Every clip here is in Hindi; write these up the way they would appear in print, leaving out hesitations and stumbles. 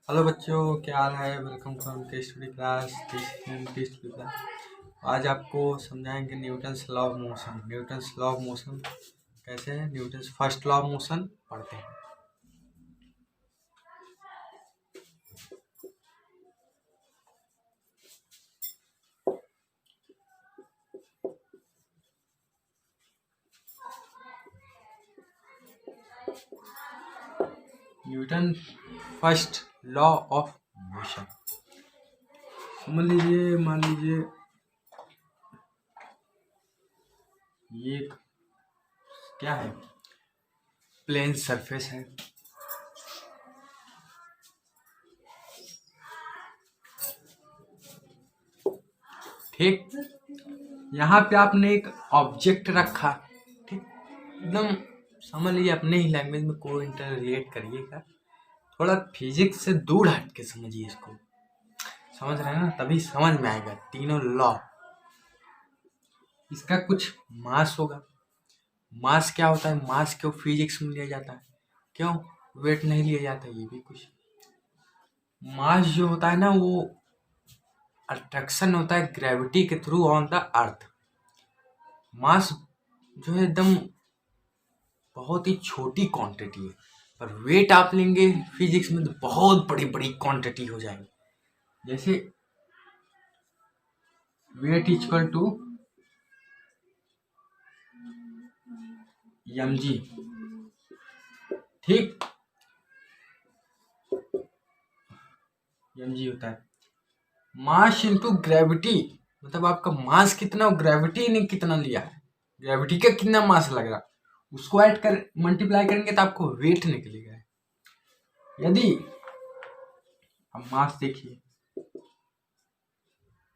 हेलो बच्चों, क्या हाल है। वेलकम टू उनके स्टडी क्लास टेस्ट क्लास। आज आपको समझाएंगे Newton's law of motion. Newton's law of motion कैसे है, Newton's first law of motion पढ़ते हैं। Newton first law of motion समझ लीजिए। मान लीजिए ये क्या है, प्लेन सरफेस है। ठीक, यहाँ पे आपने एक ऑब्जेक्ट रखा। ठीक, एकदम समझ लीजिए, अपने ही लैंग्वेज में को इंटररिलेट करिएगा। थोड़ा फिजिक्स से दूर हट के समझिए इसको। समझ रहे हैं ना, तभी समझ में आएगा तीनों लॉ। इसका कुछ मास होगा। मास क्या होता है, मास क्यों फिजिक्स में लिया जाता है, क्यों वेट नहीं लिया जाता, ये भी कुछ। मास जो होता है ना, वो अट्रैक्शन होता है ग्रेविटी के थ्रू ऑन द अर्थ। मास जो है एकदम बहुत ही छोटी क्वांटिटी है, पर वेट आप लेंगे फिजिक्स में तो बहुत बड़ी बड़ी क्वांटिटी हो जाएगी। जैसे वेट इक्वल टू mg। ठीक, mg होता है मास इंटू ग्रेविटी। मतलब आपका मास कितना और ग्रेविटी ने कितना लिया है, ग्रेविटी का कितना मास लग रहा, उसको ऐड कर मल्टीप्लाई करेंगे तो आपको वेट निकलेगा। यदि अब मास देखिए,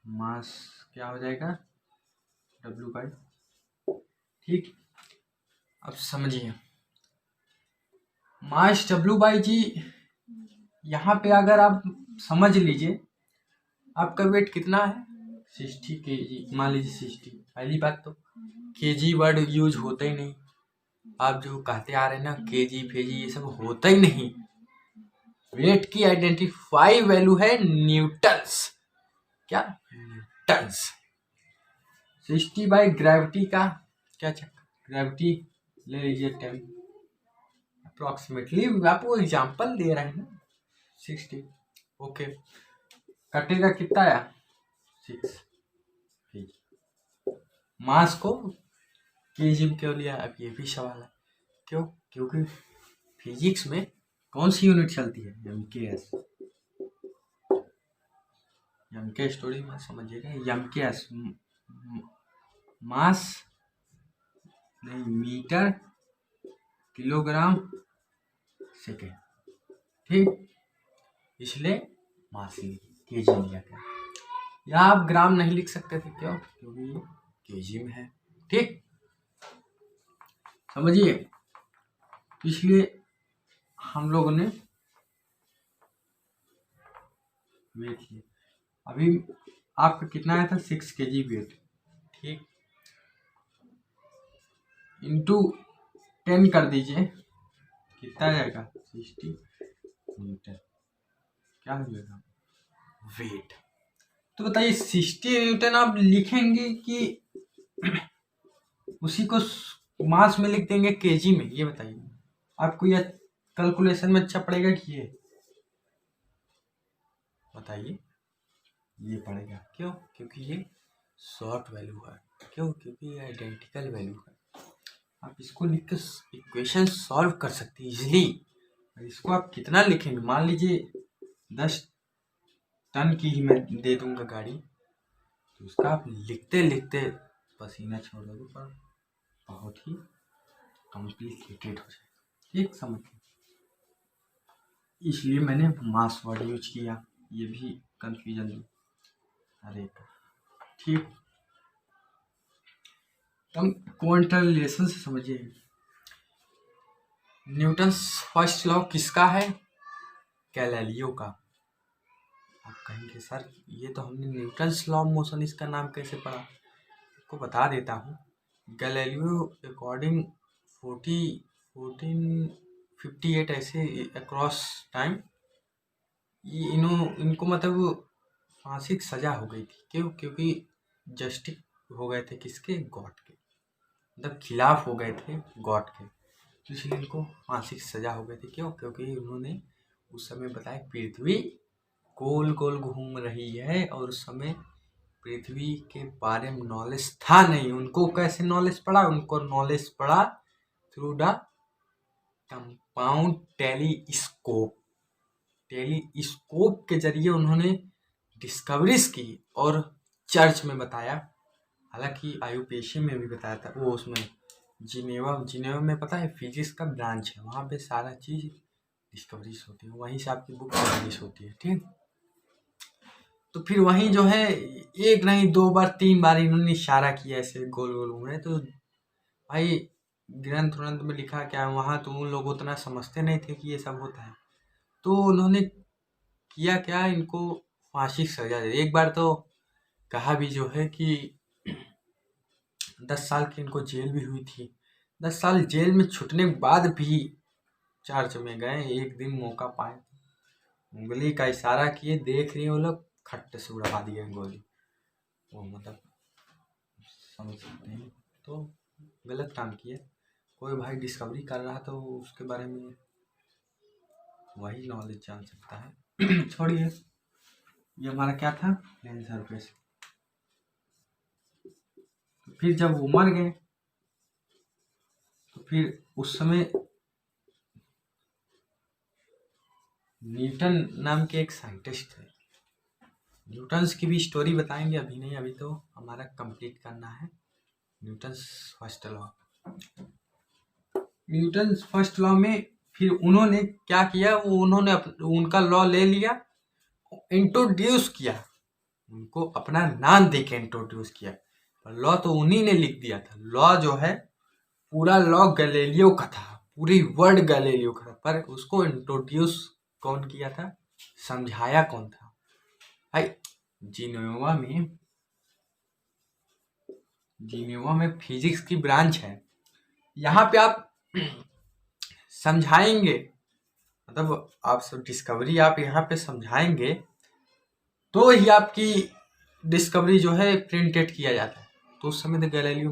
मास क्या हो जाएगा, W/। ठीक, अब समझिए मास W/g। यहाँ पे अगर आप समझ लीजिए आपका वेट कितना है, 60 kg मान लीजिए। 60, पहली बात तो kg वर्ड यूज होता ही नहीं। आप जो कहते आ रहे हैं ना kg फेजी, ये सब होता ही नहीं। वेट की आइडेंटिफाई वैल्यू है न्यूटन्स। क्या, न्यूटन्स। 60 बाई ग्रेविटी का क्या चक्कर, ग्रेविटी ले लीजिए 10 अप्रोक्सीमेटली, आपको एग्जांपल दे रहे हैं। 60 ओके, कटेगा कितना आया, 6 kg। मास को केजी में क्यों लिया, अब ये भी सवाल है। क्यों, क्योंकि फिजिक्स में कौन सी यूनिट चलती है, एमकेएस। एमके स्टोरी में समझिएगा, एमकेएस मास नहीं, मीटर किलोग्राम सेकेंड। ठीक, इसलिए मास केजी में लिया गया। यहाँ आप ग्राम नहीं लिख सकते थे, क्यों, क्योंकि ये केजी में है। ठीक, समझिए, इसलिए हम लोगों ने वेट लिया। अभी आपका कितना आया था, 6 kg वेट। ठीक, इंटू 10 कर दीजिए, कितना आ जाएगा, 60 मीटर। क्या हो जाएगा, वेट। तो बताइए 60 न्यूटन आप लिखेंगे कि उसी को मास में लिख देंगे केजी में, ये बताइए। आपको ये कैलकुलेशन में अच्छा पड़ेगा कि ये बताइए, ये पड़ेगा। क्यों, क्योंकि ये शॉर्ट वैल्यू है। क्यों, क्योंकि ये आइडेंटिकल वैल्यू है। आप इसको लिख कर इक्वेशन सॉल्व कर सकते हैं इजिली। इसको आप कितना लिखेंगे, मान लीजिए 10 टन की ही मैं दे दूंगा गाड़ी, तो उसका आप लिखते लिखते पसीना छोड़ दोगे, पर बहुत ही कॉम्प्लिकेटेड हो जाएगा। ठीक, समझ, इसलिए मैंने मास वर्ड यूज किया, ये भी कंफ्यूजन नहीं अरे। ठीक, हम क्वांटम रिलेशन से समझिए। न्यूटन्स फर्स्ट लॉ किसका है, गैलीलियो का। आप कहेंगे सर ये तो हमने न्यूटन्स लॉ ऑफ मोशन, इसका नाम कैसे पढ़ा। आपको बता देता हूँ। गैलीलियो अकॉर्डिंग 1458 ऐसे अक्रॉस टाइम इनको मतलब फांसी की सजा हो गई थी। क्यों? क्योंकि जस्टिस हो गए थे किसके? गॉड के, मतलब खिलाफ हो गए थे गॉड के, तो इसलिए इनको फांसी की सजा हो गई थी। क्यों? क्योंकि उन्होंने उस समय बताया पृथ्वी गोल गोल घूम रही है, और उस समय पृथ्वी के बारे में नॉलेज था नहीं। उनको कैसे नॉलेज पड़ा? उनको नॉलेज पड़ा through the compound telescope. Telescope के जरिए उन्होंने डिस्कवरीज की और चर्च में बताया। हालांकि आयुपेशी में भी बताया था, वो उसमें जिनेवा में पता है फिजिक्स का ब्रांच है, वहाँ पे सारा चीज डिस्कवरीज होती है, वहीं से आपकी बुक पब्लिश होती है। ठीक, तो फिर वहीं जो है एक नहीं 2 बार 3 बार इन्होंने इशारा किया ऐसे गोल गोल घूम रहे। तो भाई ग्रंथ व्रंथ में लिखा क्या है, वहाँ तो उन लोग उतना समझते नहीं थे कि ये सब होता है। तो उन्होंने किया क्या, इनको फांसी की सजा दे। एक बार तो कहा भी जो है कि 10 साल की इनको जेल भी हुई थी। 10 साल जेल में छूटने के बाद भी चर्च में गए, एक दिन मौका पाए, उंगली का इशारा किए, देख रही है वो लोग, खट्ट से उड़वा दिए गोली। वो मतलब समझ सकते हैं, तो गलत काम किया। कोई भाई डिस्कवरी कर रहा तो उसके बारे में वही नॉलेज जान सकता है। छोड़िए, ये हमारा क्या था, प्लेन सरफेस। तो फिर जब वो मर गए तो फिर उस समय न्यूटन नाम के एक साइंटिस्ट थे। न्यूटन्स की भी स्टोरी बताएंगे, अभी नहीं, अभी तो हमारा कंप्लीट करना है Newton's first law. Newton's first law में फिर उन्होंने क्या किया, वो उन्होंने उनका लॉ ले लिया, इंट्रोड्यूस किया, उनको अपना नाम दे के इंट्रोड्यूस किया। पर लॉ तो उन्हीं ने लिख दिया था। लॉ जो है पूरा लॉ गैलीलियो का था, पूरी वर्ड गैलीलियो का था, पर उसको इंट्रोड्यूस कौन किया था, समझाया कौन था? भाई जिनेवा में फिजिक्स की ब्रांच है। यहाँ पे आप समझाएंगे, मतलब आप सब डिस्कवरी आप यहाँ पे समझाएंगे तो ही आपकी डिस्कवरी जो है प्रिंटेड किया जाता है। तो उस समय तो गैलीलियो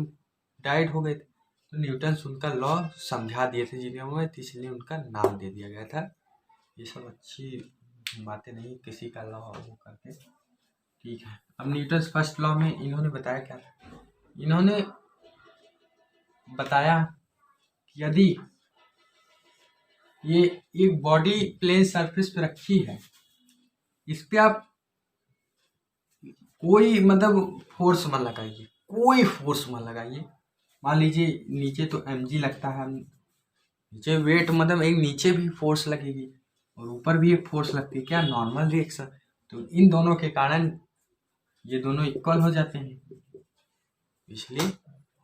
डाइड हो गए थे, तो न्यूटन उनका लॉ समझा दिए थे जिनेवा में, तो इसलिए उनका नाम दे दिया गया था। ये सब अच्छी बातें नहीं, किसी का लॉ वो करके। ठीक है, अब न्यूटन फर्स्ट लॉ में इन्होंने बताया क्या था, इन्होंने बताया कि यदि ये एक बॉडी प्लेन सरफेस पे रखी है, इस पे आप कोई मतलब फोर्स मत लगाइए, कोई फोर्स मत लगाइए। मान लीजिए नीचे तो mg लगता है, नीचे वेट मतलब एक नीचे भी फोर्स लगेगी और ऊपर भी एक फोर्स लगती है, क्या नॉर्मल रिएक्शन। तो इन दोनों के कारण ये दोनों इक्वल हो जाते हैं, इसलिए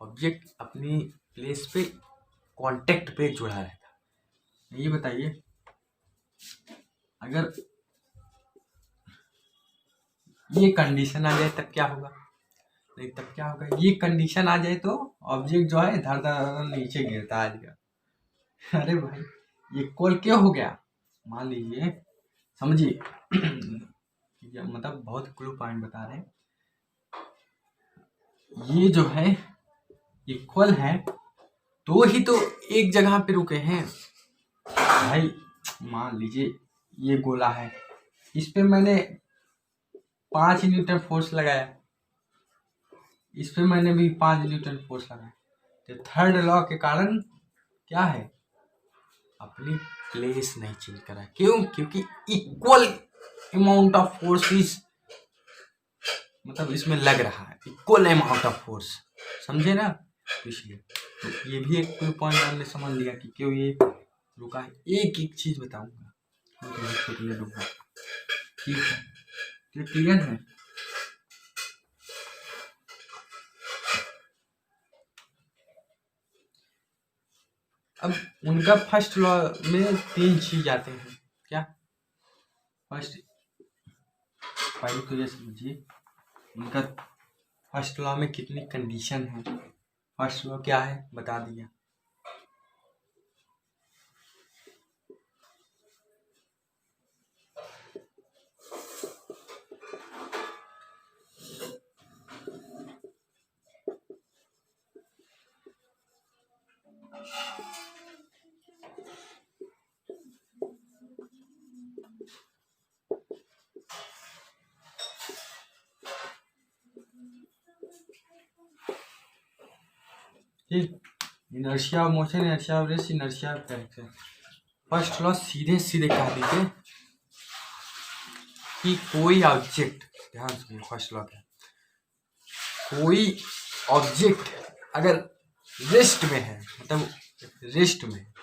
ऑब्जेक्ट अपनी प्लेस पे कांटेक्ट पे जुड़ा रहता है। ये बताइए, अगर ये कंडीशन आ जाए तब क्या होगा? नहीं, तब क्या होगा, ये कंडीशन आ जाए तो ऑब्जेक्ट जो है धड़ धड़ नीचे गिरता आ जाएगा। अरे भाई ये इक्वल क्यों हो गया? मान लीजिए, समझिए, मतलब बहुत क्लू पॉइंट बता रहे हैं। ये जो है इक्वल है तो ही तो एक जगह पे रुके हैं भाई। मान लीजिए ये गोला है, इस पे मैंने 5 न्यूटन फोर्स लगाया, इस पे मैंने भी 5 न्यूटन फोर्स लगाया, तो थर्ड लॉ के कारण क्या है, अपनी प्लेस नहीं चेंज करा। क्यों? क्योंकि equal amount of force is, मतलब इसमें लग रहा है इक्वल अमाउंट ऑफ फोर्स, समझे ना? तो इसलिए तो ये भी एक पॉइंट हमने समझ लिया कि क्यों ये रुका है। एक एक चीज बताऊंगा, ठीक है, तो क्लियर है। अब उनका फर्स्ट लॉ में 3 चीज आते हैं, क्या? फर्स्ट, पहले तो ये समझिए उनका फर्स्ट लॉ में कितनी कंडीशन है। फर्स्ट लॉ क्या है बता दिया, ठीक। Inertia of motion, inertia of rest, inertia of direction. First law सीधे सीधे कह दीजिए कि कोई ऑब्जेक्ट, ध्यान सुनिए, फर्स्ट लॉ क्या, कोई ऑब्जेक्ट अगर रेस्ट में है, मतलब रेस्ट में है,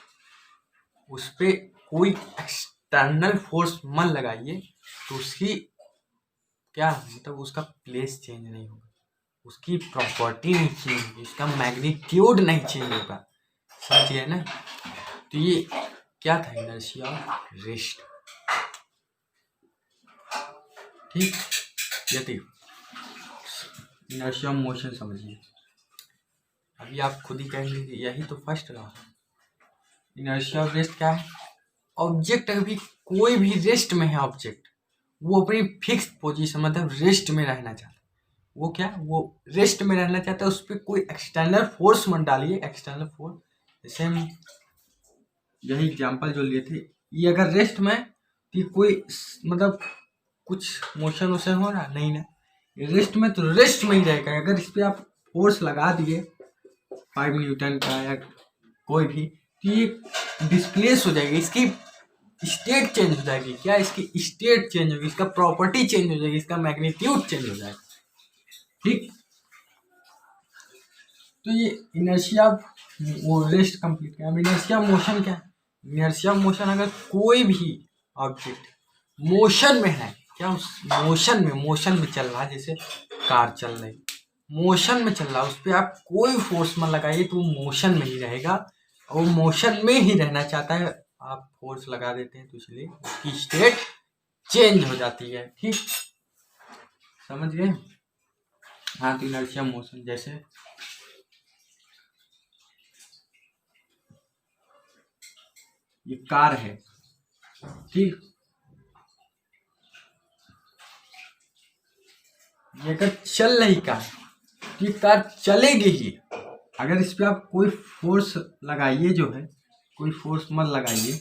उस पर कोई एक्सटर्नल फोर्स मन लगाइए तो उसकी क्या मतलब उसका प्लेस चेंज नहीं होगा, उसकी प्रॉपर्टी नहीं चेंज होगी, उसका मैग्नीट्यूड नहीं चेंज होगा, समझिए ना। तो ये क्या था, इनर्शिया ऑफ रेस्ट। ठीक, यदि इनर्शिया ऑफ मोशन समझिए, अभी आप खुद ही कहेंगे कि यही तो फर्स्ट लॉ है। इनर्शिया ऑफ रेस्ट क्या है, ऑब्जेक्ट अभी कोई भी रेस्ट में है ऑब्जेक्ट, वो अपनी फिक्स पोजीशन मतलब रेस्ट में रहना चाहता है, वो क्या, वो रेस्ट में रहना चाहता है, उस पर कोई एक्सटर्नल फोर्स मत डालिए, एक्सटर्नल फोर्स। जैसे हम यही एग्जांपल जो लिए थे, ये अगर रेस्ट में तो ये कोई मतलब कुछ मोशन वोशन हो रहा नहीं ना, रेस्ट में तो रेस्ट में ही रहेगा। अगर इस पर आप फोर्स लगा दिए 5 न्यूटन का या कोई भी, तो ये डिस्प्लेस हो जाएगी, इसकी स्टेट चेंज हो जाएगी। क्या, इसकी स्टेट चेंज होगी, इसका प्रॉपर्टी चेंज हो जाएगी, इसका मैग्नीट्यूड चेंज हो जाएगा। ठीक, तो ये इनर्शिया वो रेस्ट कंप्लीट किया। अब इनर्शिया मोशन क्या है, इनर्शिया मोशन अगर कोई भी ऑब्जेक्ट मोशन में है, क्या उस मोशन में चल रहा है, जैसे कार चल रही मोशन में चल रहा है, उस पर आप कोई फोर्स मत लगाइए तो वो मोशन में ही रहेगा, और वो मोशन में ही रहना चाहता है, आप फोर्स लगा देते हैं तो इसलिए उसकी स्टेट चेंज हो जाती है। ठीक, समझ गए। हाँ, तो इनर्शिया मोशन जैसे ये कार है, ठीक, ये अगर चल रही कार, तो ये कार चलेगी ही। अगर इस पे आप कोई फोर्स लगाइए, जो है कोई फोर्स मत लगाइए,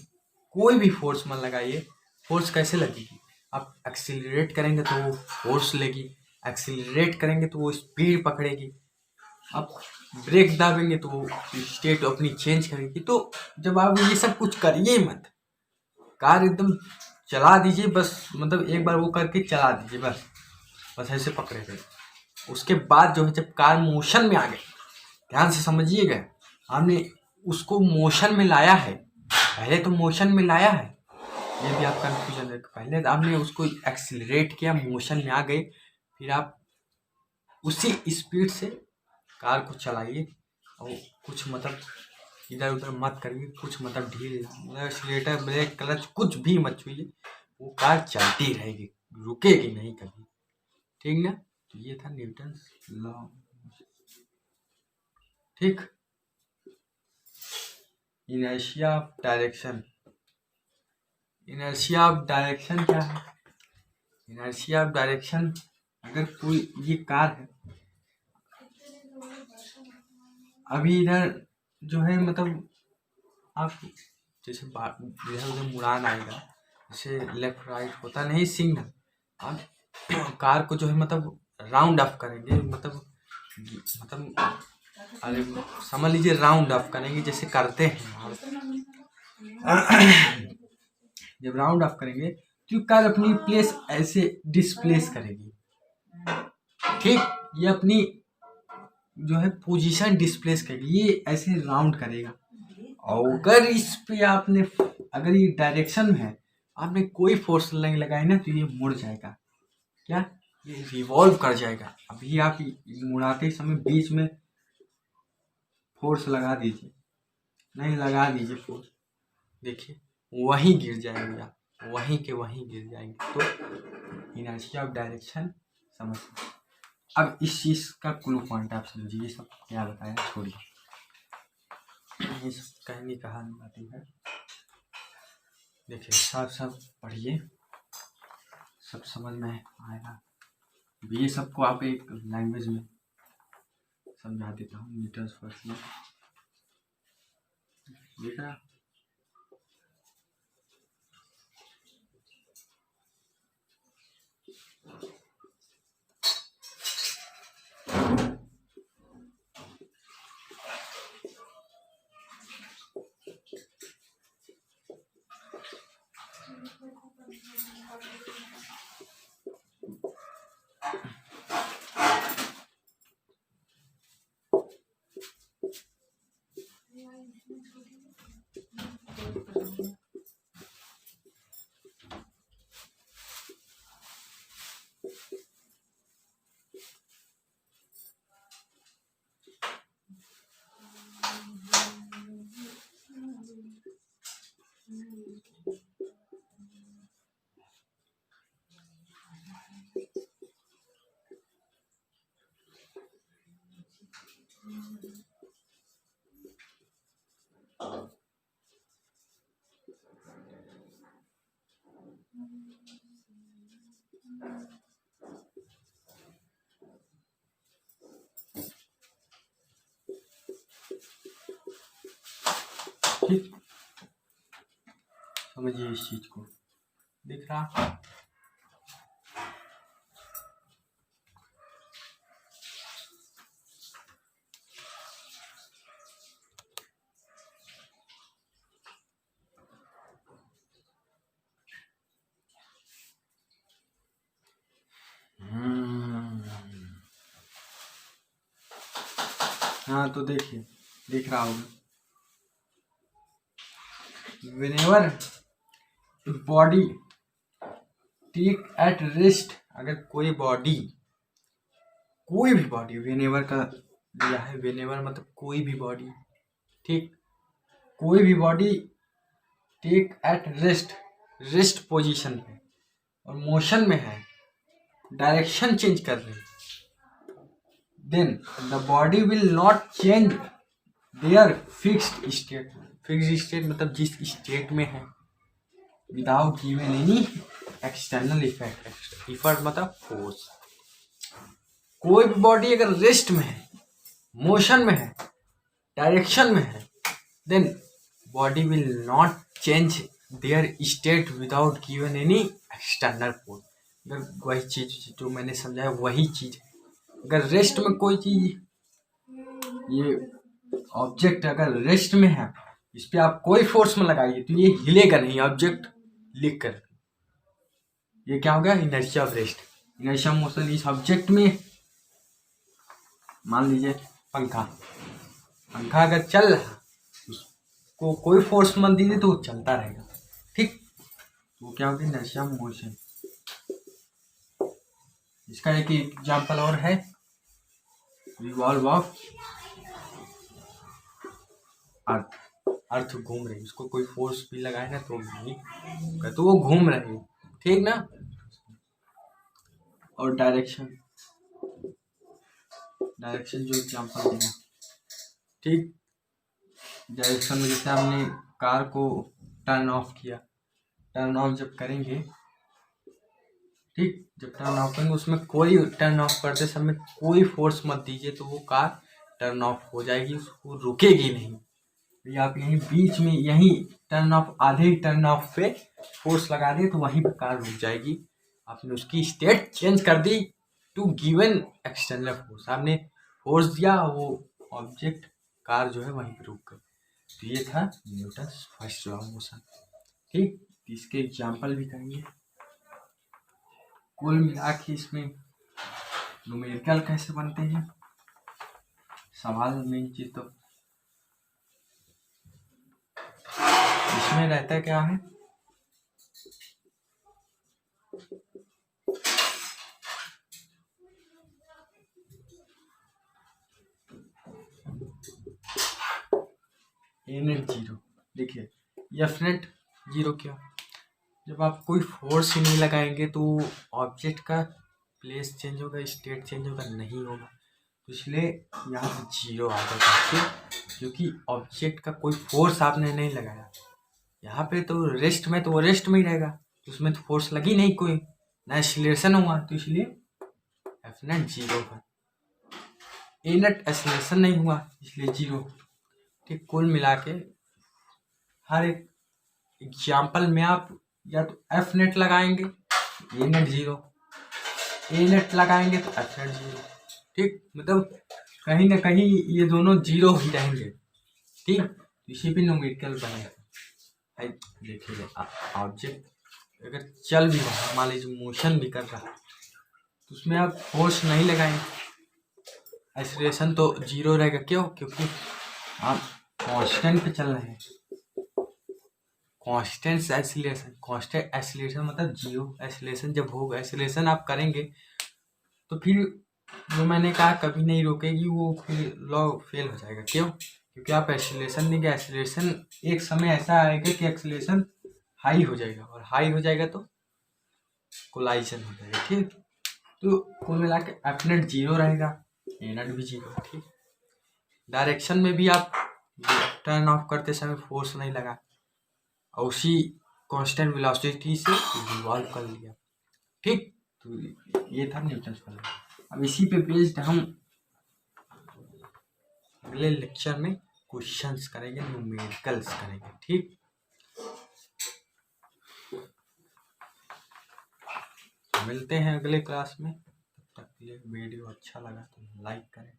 कोई भी फोर्स मत लगाइए। फोर्स कैसे लगेगी, आप एक्सीलरेट करेंगे तो वो फोर्स लेगी, एक्सीलरेट करेंगे तो वो स्पीड पकड़ेगी, आप ब्रेक दाबेंगे तो वो स्टेट अपनी चेंज करेगी। तो जब आप ये सब कुछ करिए मत, कार एकदम चला दीजिए बस, मतलब एक बार वो करके चला दीजिए बस, बस ऐसे पकड़े थे। उसके बाद जो है जब कार मोशन में आ गई, ध्यान से समझिएगा, आपने उसको मोशन में लाया है, पहले तो मोशन में लाया है, ये भी आप कंफ्यूजन है। पहले आपने उसको एक्सीलरेट किया, मोशन में आ गए, फिर आप उसी स्पीड से कार को चलाइए, और कुछ मतलब इधर उधर मत करिए, कुछ मतलब ढील एक्सीलरेटर ब्रेक क्लच कुछ भी मत छूइए, वो कार चलती रहेगी, रुकेगी नहीं कभी। ठीक ना, तो ये था न्यूटन लॉ। ठीक, inertia of direction. Inertia of direction क्या है, इनर्शिया ऑफ डायरेक्शन अगर कोई ये कार है, अभी इधर जो है मतलब आप जैसे इधर उधर मुड़ान आएगा, जैसे लेफ्ट राइट होता नहीं सिग्नल, आप कार को जो है मतलब राउंड ऑफ करेंगे, मतलब अरे समझ लीजिए राउंड ऑफ करेंगे जैसे करते हैं। जब राउंड ऑफ करेंगे तो कार अपनी प्लेस ऐसे डिस्प्लेस करेगी। ठीक, ये अपनी जो है पोजीशन डिस्प्लेस करेगी, ये ऐसे राउंड करेगा। और अगर इस पे आपने, अगर ये डायरेक्शन में है, आपने कोई फोर्स नहीं लगाई ना, तो ये मुड़ जाएगा। क्या, ये रिवॉल्व कर जाएगा। अभी आप मुड़ाते समय बीच में फोर्स लगा दीजिए, नहीं लगा दीजिए फोर्स, देखिए वहीं गिर जाएंगे आप, वहीं के वहीं गिर जाएंगे। तो इनर्शिया ऑफ डायरेक्शन समझ। अब इस चीज का क्लू पॉइंट आप समझिए, सब क्या बताया छोड़िए, ये सब कहने कहानी बातें है। देखिए सब पढ़िए, सब समझ में आएगा। ये सबको आप एक लैंग्वेज में समझा देता हूँ। मीटर्स फर्स्ट में देखा, ठीक, समझिए इस चीज को। दिख रहा? हाँ तो देखिए, दिख रहा होगा। Whenever body take at rest, अगर कोई बॉडी, कोई भी बॉडी, वेनेवर का दिया है, वेनेवर मतलब कोई भी बॉडी, ठीक, कोई भी body take at rest, rest position पे और मोशन में है, डायरेक्शन चेंज कर रही है, then the body will not change their fixed state. Fixed state मतलब जिस स्टेट में है, without given any external effect. Effect मतलब फोर्स। कोई भी बॉडी अगर रेस्ट में है, मोशन में है, डायरेक्शन में है, then body will not change their state without given any external force. अगर वही चीज जो मैंने समझाया वही चीज है। अगर रेस्ट में कोई चीज, ये ऑब्जेक्ट अगर रेस्ट में है, इस पे आप कोई फोर्स में लगाइए तो ये हिलेगा नहीं, ऑब्जेक्ट लिख कर। ये क्या हो गया? Inertia of rest. Inertia motion इस ऑब्जेक्ट में, मान लीजिए पंखा, पंखा अगर चल रहा, उसको कोई फोर्स मत दीजिए तो वो चलता रहेगा, ठीक। तो क्या हो गया? Inertia motion. इसका एक एग्जाम्पल और है, रिवॉल्व ऑफ अर्थ। अर्थ घूम रही, उसको कोई फोर्स भी लगाए ना तो नहीं, तो वो घूम रही, ठीक ना। और डायरेक्शन, डायरेक्शन जो एग्जाम्पल दिया, ठीक। डायरेक्शन में जैसे हमने कार को टर्न ऑफ किया, टर्न ऑफ जब करेंगे, ठीक, जब टर्न ऑफ करेंगे उसमें कोई, टर्न ऑफ करते समय कोई फोर्स मत दीजिए तो वो कार टर्न ऑफ हो जाएगी, उसको रुकेगी नहीं। तो आप यहीं बीच में, यहीं टर्न ऑफ, आधे टर्न ऑफ पे फोर्स लगा दिए तो वहीं पर कार रुक जाएगी। आपने उसकी स्टेट चेंज कर दी टू गिवन एक्सटर्नल फोर्स। आपने फोर्स दिया, वो ऑब्जेक्ट, कार जो है वहीं पर रुक गई। तो ये था Newton first law of motion, ठीक। इसके एग्जाम्पल भी करेंगे। कुल मिला के इसमें न्यूमेरिकल कैसे बनते हैं, सवाल मेन चीज तो इसमें रहता क्या है, ए नेट जीरो। देखिए एफ नेट जीरो क्या, जब आप कोई फोर्स ही नहीं लगाएंगे तो ऑब्जेक्ट का प्लेस चेंज होगा, स्टेट चेंज होगा नहीं होगा, तो इसलिए यहाँ पे जीरो आ जाएगा, क्योंकि ऑब्जेक्ट का कोई फोर्स आपने नहीं लगाया। यहाँ पे तो रेस्ट में, तो वो रेस्ट में ही रहेगा, तो उसमें तो फोर्स लगी नहीं कोई, ना एक्सीलरेशन हुआ, तो इसलिए एफ नेट जीरो है। ए नेट एक्सीलरेशन नहीं हुआ इसलिए जीरो, ठीक। कुल मिला के हर एक एग्जाम्पल में आप या तो एफ नेट लगाएंगे, ए नेट जीरो, ए नेट लगाएंगे तो एफ नेट जीरो, ठीक। मतलब कहीं ना कहीं ये दोनों जीरो ही रहेंगे, ठीक। इसी पे न्यूमेरिकल बनेगा। देखिए ऑब्जेक्ट अगर चल भी रहा, मान लीजिए मोशन भी कर रहा, तो उसमें आप फोर्स नहीं लगाएंगे, एक्सीलरेशन तो जीरो रहेगा। क्यों? क्योंकि आप कांस्टेंट पे चल रहे हैं, कांस्टेंट एक्सीलरेशन। कांस्टेंट एक्सीलरेशन मतलब जीरो एक्सीलरेशन जब होगा, एक्सीलरेशन आप करेंगे तो फिर जो मैंने कहा कभी नहीं रोकेगी, वो फिर लॉ फेल हो जाएगा। क्यों? क्योंकि आप एक्सीलरेशन देंगे, एक्सीलरेशन एक समय ऐसा आएगा कि एक्सीलरेशन हाई हो जाएगा, और हाई हो जाएगा तो कोलाइजन हो जाएगा। ठीक, तो कुल मिला के एफ नेट 0 रहेगा, ए नेट भी 0। ठीक, डायरेक्शन में भी आप टर्न ऑफ करते समय फोर्स नहीं लगा, और उसी कांस्टेंट वेलोसिटी से रिवॉल्व कर लिया। ठीक, तो ये था न्यूटन का लॉ। अब इसी पे बेस्ड हम अगले लेक्चर में क्वेश्चंस करेंगे, न्यूमेरिकल्स करेंगे। ठीक, मिलते हैं अगले क्लास में। तब तक के लिए वीडियो अच्छा लगा तो लाइक करें।